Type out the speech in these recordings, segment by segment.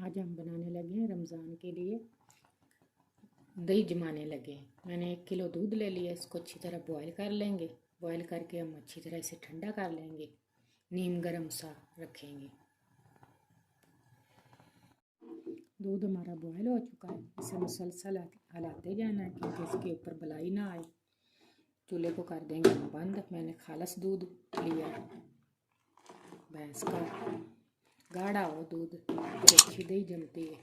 आज हम बनाने लगे हैं रमज़ान के लिए दही जमाने लगे हैं। मैंने 1 किलो दूध ले लिया, इसको अच्छी तरह बॉयल कर लेंगे। बॉयल करके हम अच्छी तरह इसे ठंडा कर लेंगे, नीम गर्म सा रखेंगे। दूध हमारा बॉयल हो चुका है, इसे मुसलसल हलाते जाना है क्योंकि इसके ऊपर बलाई ना आए। चूल्हे को कर देंगे हम बंद। मैंने खालस दूध लिया है भैंस का, गाढ़ा हो दूध तो अच्छी दही जमती है।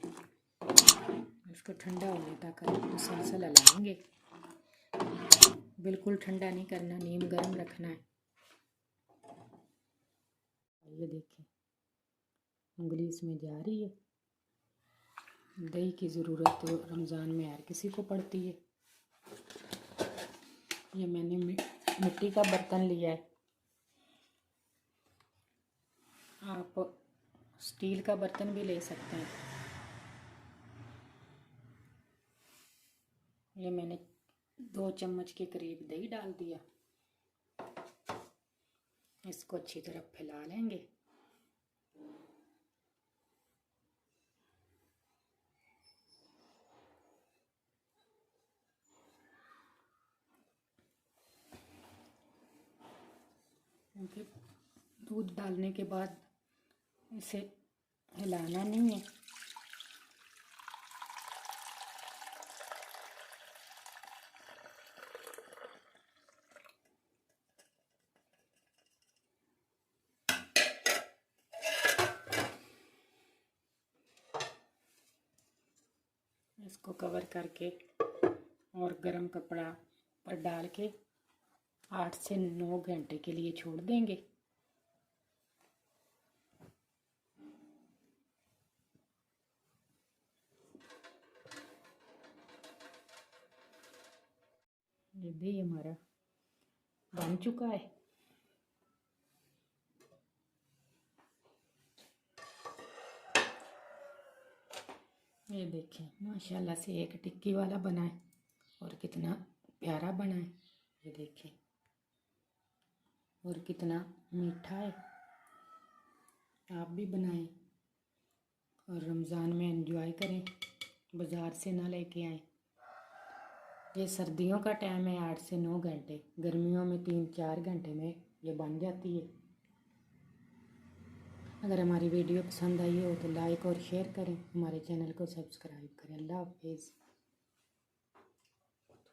उसको ठंडा होने तक मुसलसल हलाएंगे, बिल्कुल ठंडा नहीं करना, नीम गर्म रखना है। ये देखें उंगली इसमें जा रही है। दही की ज़रूरत तो रमज़ान में हर किसी को पड़ती है। ये मैंने मिट्टी का बर्तन लिया है, आप स्टील का बर्तन भी ले सकते हैं। ये मैंने 2 चम्मच के करीब दही डाल दिया। इसको अच्छी तरह फैला लेंगे। क्योंकि दूध डालने के बाद इसे हिलाना नहीं है। इसको कवर करके और गरम कपड़ा पर डाल के 8 से 9 घंटे के लिए छोड़ देंगे। ये दही हमारा बन चुका है। ये देखें माशाल्लाह से एक टिक्की वाला बना है और कितना प्यारा बना है। ये देखें और कितना मीठा है। आप भी बनाएं और रमज़ान में एंजॉय करें, बाज़ार से ना लेके आएं। ये सर्दियों का टाइम है 8 से 9 घंटे, गर्मियों में 3-4 घंटे में ये बन जाती है। अगर हमारी वीडियो पसंद आई हो तो लाइक और शेयर करें, हमारे चैनल को सब्सक्राइब करें। अल्लाह हाफिज़।